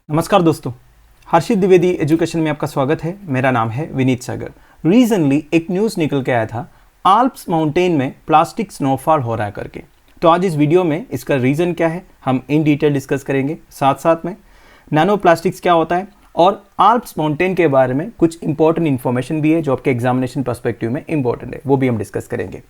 नमस्कार दोस्तों, हर्षित द्विवेदी एजुकेशन में आपका स्वागत है। मेरा नाम है विनीत सागर। रिसेंटली एक न्यूज़ निकल के आया था, आल्प्स माउंटेन में प्लास्टिक स्नोफॉल हो रहा है करके। तो आज इस वीडियो में इसका रीज़न क्या है हम इन डिटेल डिस्कस करेंगे। साथ साथ में नैनो प्लास्टिक्स क्या होता है और आल्प्स माउंटेन के बारे में कुछ इंपॉर्टेंट इन्फॉर्मेशन भी है जो आपके एग्जामिनेशन पर्सपेक्टिव में इंपॉर्टेंट है, वो भी हम डिस्कस करेंगे।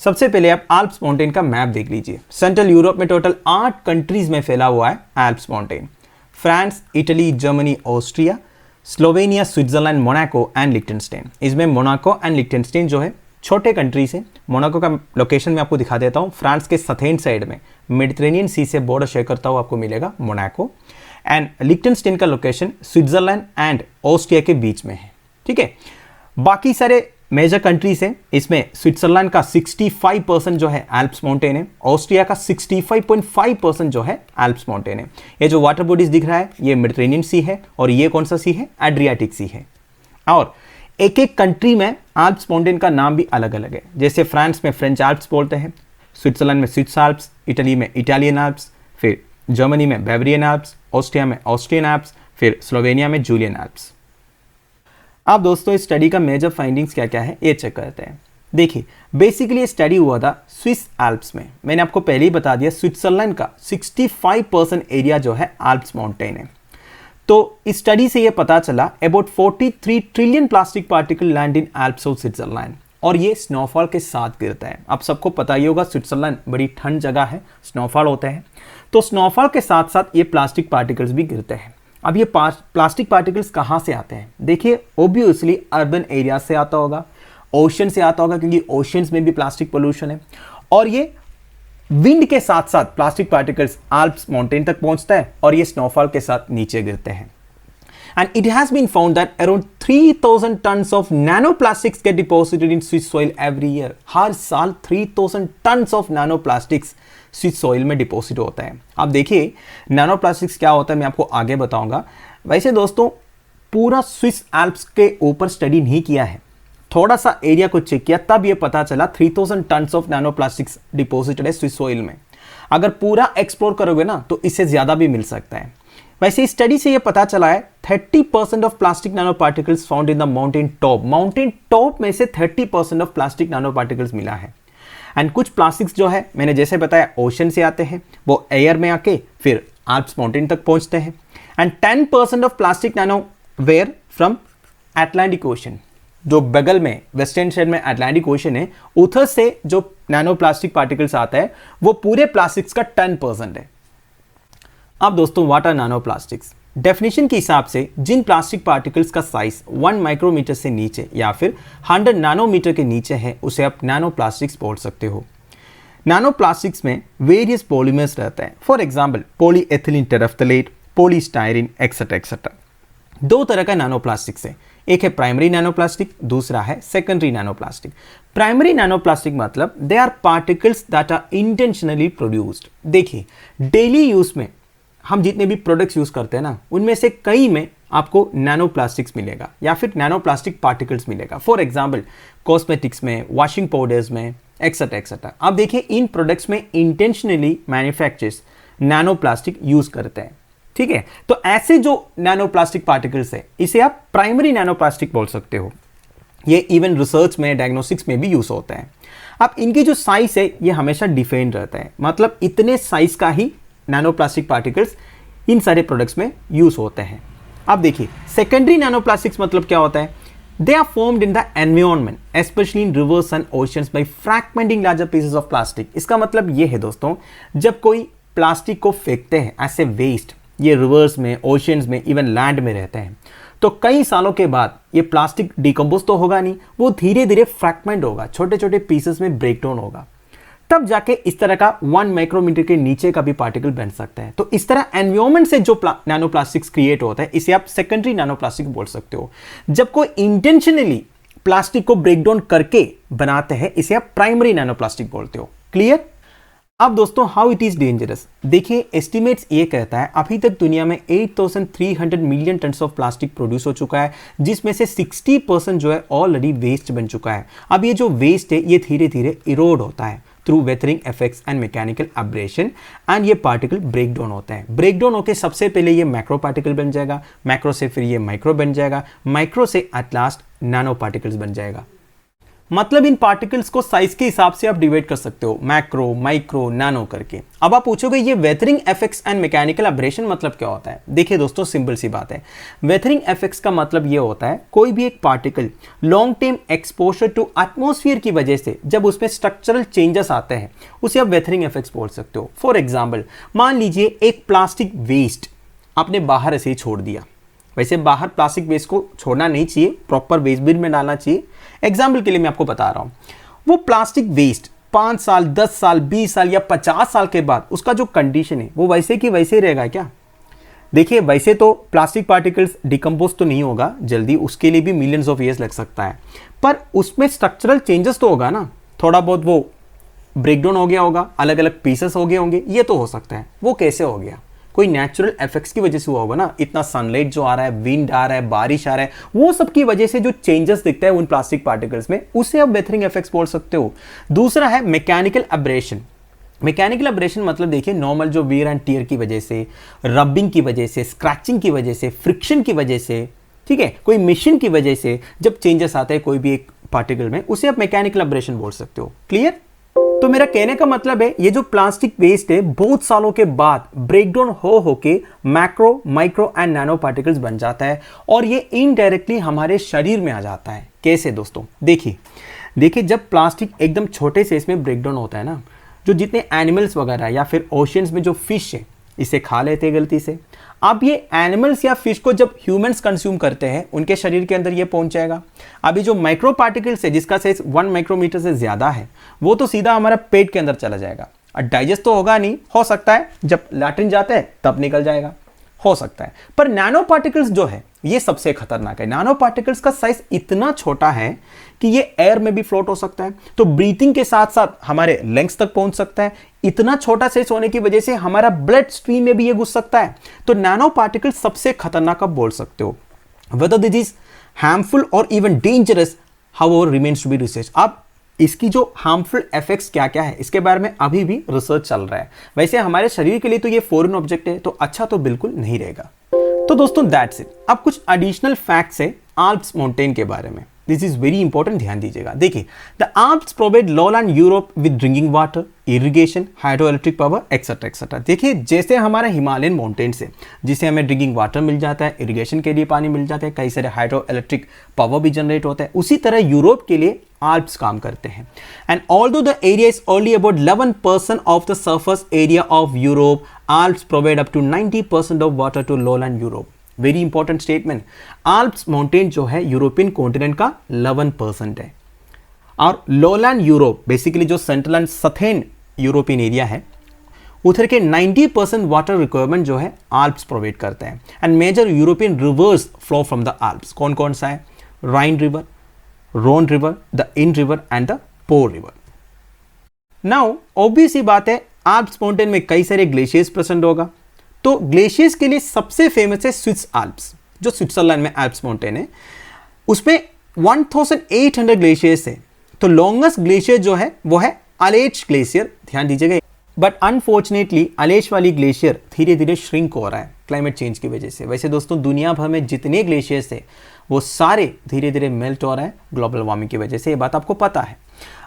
सबसे पहले आप आल्प्स माउंटेन का मैप देख लीजिए। सेंट्रल यूरोप में टोटल 8 कंट्रीज में फैला हुआ है Alps mountain. France, Italy, Germany, Austria, Slovenia, Switzerland, Monaco and Liechtenstein. इसमें मोनाको एंड लिक्टेनस्टाइन जो है छोटे कंट्रीज है। मोनाको का लोकेशन मैं आपको दिखा देता हूँ। फ्रांस के सथेन साइड में मेडिटेरेनियन सी से बॉर्डर शेयर करता हुआ आपको मिलेगा मोनाको। एंड लिक्टेनस्टाइन का लोकेशन स्विट्जरलैंड एंड ऑस्ट्रिया के बीच में है। ठीक है, बाकी सारे मेजर कंट्रीज है। इसमें स्विट्जरलैंड का 65% जो है एल्प्स माउंटेन है। ऑस्ट्रिया का 65.5% जो है एल्प्स माउंटेन है। ये जो वाटर बॉडीज दिख रहा है ये मेडिटेरेनियन सी है और ये कौन सा सी है, एड्रियाटिक सी है। और एक एक कंट्री में एल्प्स माउंटेन का नाम भी अलग अलग है। जैसे फ्रांस में फ्रेंच एल्प्स बोलते हैं, स्विट्जरलैंड में स्विस एल्प्स, इटली में इटालियन एल्प्स, फिर जर्मनी में बैवरियन एल्प्स, ऑस्ट्रिया में ऑस्ट्रियन एल्प्स, फिर स्लोवेनिया में जूलियन एल्प्स। अब दोस्तों इस स्टडी का मेजर फाइंडिंग्स क्या क्या है ये चेक करते हैं। देखिए, बेसिकली ये स्टडी हुआ था स्विस एल्प्स में। मैंने आपको पहले ही बता दिया स्विट्जरलैंड का 65% एरिया जो है एल्प्स माउंटेन है। तो इस स्टडी से ये पता चला about 43 trillion plastic particle land in Alps of Switzerland, और ये स्नोफॉल के साथ गिरता है। आप सबको पता ही होगा स्विट्जरलैंड बड़ी ठंड जगह है, स्नोफॉल होते हैं। तो स्नोफॉल के साथ साथ ये प्लास्टिक पार्टिकल्स भी गिरते हैं। अब ये प्लास्टिक पार्टिकल्स कहाँ से आते हैं? देखिए, ओब्वियसली अर्बन एरिया से आता होगा, ओशन से आता होगा क्योंकि ओशंस में भी प्लास्टिक पोल्यूशन है। और ये विंड के साथ साथ प्लास्टिक पार्टिकल्स आल्प्स माउंटेन तक पहुंचता है और ये स्नोफॉल के साथ नीचे गिरते हैं। And it has been found that around 3000 tons of nanoplastics get deposited in Swiss soil every year. हर साल 3000 tons of nanoplastics Swiss soil में डिपॉजिट होता है। अब देखिए नैनो प्लास्टिक्स क्या होता है मैं आपको आगे बताऊंगा। वैसे दोस्तों पूरा स्विस एल्प्स के ऊपर स्टडी नहीं किया है, थोड़ा सा एरिया को चेक किया, तब ये पता चला 3000 tons of nano plastics deposited है स्विस सॉइल में। अगर पूरा एक्सप्लोर करोगे ना तो इससे ज़्यादा भी मिल सकता है। वैसे इस स्टडी से ये पता चला है 30% of plastic nano particles found in the mountain top. Mountain top में से 30% ऑफ प्लास्टिक नैनो पार्टिकल्स मिला है। एंड कुछ प्लास्टिक्स जो है मैंने जैसे बताया ओशन से आते हैं, वो एयर में आके फिर आल्प्स माउंटेन तक पहुंचते हैं। And 10% of plastic nano were from Atlantic ocean, जो बगल में वेस्टर्न साइड में अटलांटिक ओशन है, उधर से जो नैनो प्लास्टिक पार्टिकल्स आता है वो पूरे प्लास्टिक्स का 10% है। अब दोस्तों what are nano plastics? Definition के हिसाब से जिन प्लास्टिक पार्टिकल्स का साइज 1 माइक्रोमीटर से नीचे या फिर 100 नैनोमीटर के नीचे है उसे आप नैनो प्लास्टिक्स बोल सकते हो। नैनो प्लास्टिक्स में वेरियस पॉलीमर्स रहता है। For example polyethylene terephthalate, polystyrene etcetera etcetera. दो तरह का नैनो प्लास्टिक्स है, एक है प्राइमरी नैनो प्लास्टिक, दूसरा है secondary nano plastic. Primary nano plastic मतलब they are particles that are intentionally produced. देखिए डेली यूज में हम जितने भी प्रोडक्ट्स यूज करते हैं ना, उनमें से कई में आपको नैनो प्लास्टिक्स मिलेगा या फिर नैनो प्लास्टिक पार्टिकल्स मिलेगा। फॉर एग्जांपल कॉस्मेटिक्स में, वॉशिंग पाउडर्स में एक्सेट्रा एक्सेट्रा। अब देखिए इन प्रोडक्ट्स में intentionally manufacturers nano plastic use करते हैं। ठीक है, तो ऐसे जो नैनो प्लास्टिक पार्टिकल्स है इसे आप प्राइमरी नैनो प्लास्टिक बोल सकते हो। ये इवन रिसर्च में, डायग्नोस्टिक्स में भी यूज होता है। अब इनकी जो साइज है ये हमेशा डिफाइंड रहता है, मतलब इतने साइज का ही नैनो प्लास्टिक पार्टिकल्स इन सारे प्रोडक्ट्स में यूज होते हैं। अब देखिए सेकेंडरी नैनो प्लास्टिक्स मतलब क्या होता है? They are formed in the environment specially in rivers and oceans by fragmenting larger pieces of plastic. इसका मतलब ये है दोस्तों, जब कोई प्लास्टिक को फेंकते हैं ऐसे वेस्ट, ये रिवर्स में, ओशंस में, इवन लैंड में रहते हैं, तो कई सालों के बाद ये प्लास्टिक डिकम्पोज तो होगा नहीं, वो धीरे धीरे फ्रैगमेंट होगा, छोटे छोटे पीसेस में ब्रेक डाउन होगा, तब जाके इस तरह का 1 माइक्रोमीटर के नीचे का भी पार्टिकल बन सकता है। तो इस तरह एनवायरनमेंट से जो नैनो प्लास्टिक्स क्रिएट होता है इसे आप सेकेंडरी नैनो प्लास्टिक बोल सकते हो। जब कोई इंटेंशनली प्लास्टिक को ब्रेक डाउन करके बनाते हैं इसे आप प्राइमरी नैनो प्लास्टिक बोलते हो। क्लियर? अब दोस्तों हाउ इट इज डेंजरस? देखिए एस्टिमेट्स ये कहता है अभी तक दुनिया में 8300 million ton of plastic produce हो चुका है, जिसमें से 60% जो है ऑलरेडी वेस्ट बन चुका है। अब ये जो वेस्ट है ये धीरे धीरे इरोड होता है, through weathering effects and mechanical abrasion, and ये पार्टिकल ब्रेक डाउन होते हैं। ब्रेक डाउन होकर सबसे पहले ये मैक्रो पार्टिकल बन जाएगा, मैक्रो से फिर ये माइक्रो बन जाएगा, माइक्रो से एट लास्ट नैनो पार्टिकल्स बन जाएगा। मतलब इन पार्टिकल्स को साइज के हिसाब से आप डिवाइड कर सकते हो, मैक्रो, माइक्रो, नैनो करके। अब आप पूछोगे ये वेथरिंग इफेक्ट्स एंड मैकेनिकल एब्रेशन मतलब क्या होता है? देखिए दोस्तों, सिंपल सी बात है। वेथरिंग इफेक्ट्स का मतलब ये होता है कोई भी एक particle long time exposure to atmosphere की वजह से जब उसमें स्ट्रक्चरल चेंजेस आते हैं, उसे आप वेथरिंग इफेक्ट्स बोल सकते हो। फॉर एग्जाम्पल, मान लीजिए एक प्लास्टिक वेस्ट आपने बाहर ऐसे ही छोड़ दिया। वैसे बाहर प्लास्टिक वेस्ट को छोड़ना नहीं चाहिए, प्रॉपर वेस्ट बिन में डालना चाहिए। एग्जाम्पल के लिए मैं आपको बता रहा हूं, वो प्लास्टिक वेस्ट 5 साल, 10 साल, 20 साल या 50 साल के बाद उसका जो कंडीशन है वो वैसे की वैसे ही रहेगा क्या? देखिए, वैसे तो प्लास्टिक पार्टिकल्स डिकम्पोज तो नहीं होगा जल्दी, उसके लिए भी मिलियंस ऑफ ईयर्स लग सकता है, पर उसमें स्ट्रक्चरल चेंजेस तो होगा ना, थोड़ा बहुत वो ब्रेकडाउन हो गया होगा, अलग अलग पीसेस हो गए होंगे, ये तो हो सकता है। वो कैसे हो गया? कोई नेचुरल इफेक्ट्स की वजह से हुआ होगा ना, इतना सनलाइट जो आ रहा है, विंड आ रहा है, बारिश आ रहा है, वो सब की वजह से जो चेंजेस दिखता है उन प्लास्टिक पार्टिकल्स में, उसे आप वेथरिंग इफेक्ट्स बोल सकते हो। दूसरा है मैकेनिकल एब्रेशन। मैकेनिकल एब्रेशन मतलब देखिए, नॉर्मल जो वियर एंड टियर की वजह से, रबिंग की वजह से, स्क्रैचिंग की वजह से, फ्रिक्शन की वजह से, ठीक है, कोई मिशन की वजह से जब चेंजेस आते हैं कोई भी एक पार्टिकल में, उसे आप मैकेनिकल एब्रेशन बोल सकते हो। क्लियर? तो मेरा कहने का मतलब है, ये जो प्लास्टिक वेस्ट है बहुत सालों के बाद ब्रेकडाउन होके macro, micro and nano particles बन जाता है, और ये इनडायरेक्टली हमारे शरीर में आ जाता है। कैसे दोस्तों? देखिए जब प्लास्टिक एकदम छोटे से इसमें ब्रेकडाउन होता है ना, जो जितने एनिमल्स वगैरह या फिर ओशियंस में जो फिश है इसे खा लेते हैं गलती से। अब ये एनिमल्स या फिश को जब ह्यूमंस कंज्यूम करते हैं, उनके शरीर के अंदर ये पहुंच जाएगा। अभी जो माइक्रो पार्टिकल्स है जिसका साइज 1 माइक्रोमीटर से ज्यादा है, वो तो सीधा हमारा पेट के अंदर चला जाएगा, और डाइजेस्ट तो होगा नहीं, हो सकता है जब लैट्रिन जाते हैं तब निकल जाएगा, हो सकता है। पर नैनो पार्टिकल्स जो है ये सबसे खतरनाक है। नैनो पार्टिकल्स का साइज इतना छोटा है कि ये एयर में भी फ्लोट हो सकता है, तो ब्रीथिंग के साथ साथ हमारे लंग्स तक पहुंच सकता है। इतना छोटा साइज होने की वजह से हमारा ब्लड स्ट्रीम में भी ये घुस सकता है। तो नैनो पार्टिकल सबसे खतरनाक आप बोल सकते हो। वेदर दिस इज हार्मफुल और even dangerous, however remains to be research. अब इसकी जो हार्मफुल इफेक्ट्स क्या क्या है इसके बारे में अभी भी रिसर्च चल रहा है। वैसे हमारे शरीर के लिए तो ये फॉरेन ऑब्जेक्ट है, तो अच्छा तो बिल्कुल नहीं रहेगा। तो दोस्तों दैट्स इट। अब कुछ एडिशनल फैक्ट्स है आल्प्स माउंटेन के बारे में। दिस इज वेरी इंपॉर्टेंट, ध्यान दीजिएगा। देखिए, the Alps provide lowland Europe with drinking water, irrigation, hydro electric power etcetera etcetera. देखिए, जैसे हमारा हिमालयन माउंटेन्स है जिसे हमें ड्रिंकिंग वाटर मिल जाता है, इरिगेशन के लिए पानी मिल जाता है, कई सारे हाइड्रो इलेक्ट्रिक पावर भी जनरेट होता है, उसी तरह यूरोप के लिए आल्प्स काम करते हैं। And although the area is only about 11% of the surface area of Europe, Alps provide up to 90% of water to lowland Europe. Very important statement. Alps mountain जो है यूरोपियन कॉन्टिनेंट का 11% है, और लोलैंड यूरोप बेसिकली जो central and southern European area है, उधर के 90% water requirement जो है आल्प्स प्रोवाइड करते हैं। And major European rivers flow from the Alps. कौन कौन सा है? Rhine river, Rhone river, the Inn river and the Po river. Now obvious ही बात है, आल्प्स माउंटेन में कई सारे ग्लेशियर्स प्रेजेंट होगा। तो ग्लेशियर्स के लिए सबसे फेमस है स्विस आल्प्स, जो स्विट्जरलैंड में आल्प्स माउंटेन है, उसमें 1800 ग्लेशियर्स है। तो लॉन्गेस्ट ग्लेशियर जो है वो है अलेच ग्लेशियर, ध्यान दीजिएगा। बट अनफॉर्चुनेटली अलेच वाली ग्लेशियर धीरे धीरे श्रिंक हो रहा है क्लाइमेट चेंज की वजह से। वैसे दोस्तों, दुनिया भर में जितने ग्लेशियर्स है वो सारे धीरे धीरे मेल्ट हो रहा है ग्लोबल वार्मिंग की वजह से, ये बात आपको पता है।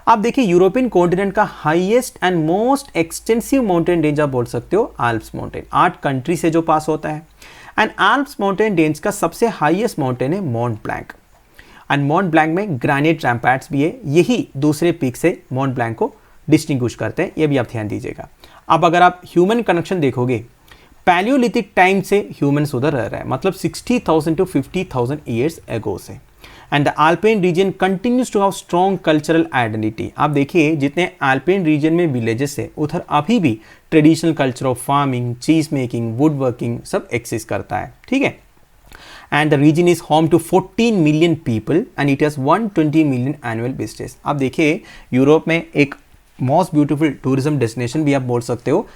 आप देखिए, यूरोपियन कॉन्टिनेंट का highest and most extensive mountain range आप बोल सकते हो आल्प्स माउंटेन, 8 कंट्री से जो पास होता है। एंड आल्प्स माउंटेन रेंज का सबसे हाईएस्ट माउंटेन है mount blank, and mount blank में ग्रेनाइट रैम्पार्ट्स भी है, यही दूसरे पीक से माउंट ब्लैंक को डिस्टिंग्विश करते हैं, ये भी आप ध्यान दीजिएगा। अब अगर आप ह्यूमन कनेक्शन देखोगे, पैलियोलिथिक टाइम से ह्यूमंस उधर रह रहा है, मतलब 60,000 to 50,000 ईयर्स एगो से। And the Alpine region continues to have strong cultural identity. आप देखिए, जितने आल्पाइन रीजन में विलेजेस है उधर अभी भी traditional culture of farming, cheese making, wood working सब एक्सिस्ट करता है, ठीक है। And the region is home to 14 million people and it has 120 million annual visitors. आप देखिए, यूरोप में एक मोस्ट ब्यूटीफुल टूरिज्म डेस्टिनेशन भी आप बोल सकते हो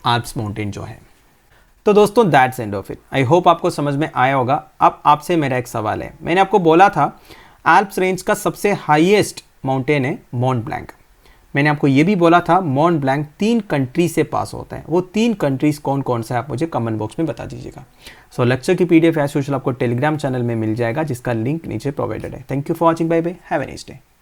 आल्प्स माउंटेन जो है। तो दोस्तों, that's end of it. I hope आपको समझ में आया होगा। अब आपसे मेरा एक सवाल है, मैंने आपको बोला था आल्प्स रेंज का सबसे हाईएस्ट माउंटेन है माउंट ब्लैंक। मैंने आपको ये भी बोला था मॉन्ट ब्लैंक 3 कंट्री से पास होता है। वो 3 कंट्रीज कौन कौन सा है आप मुझे कमेंट बॉक्स में बता दीजिएगा। सो लेक्चर की पीडीएफ एज यूजुअल आपको टेलीग्राम चैनल में मिल जाएगा, जिसका लिंक नीचे प्रोवाइडेड है। Thank you for watching, bye bye, have a nice day.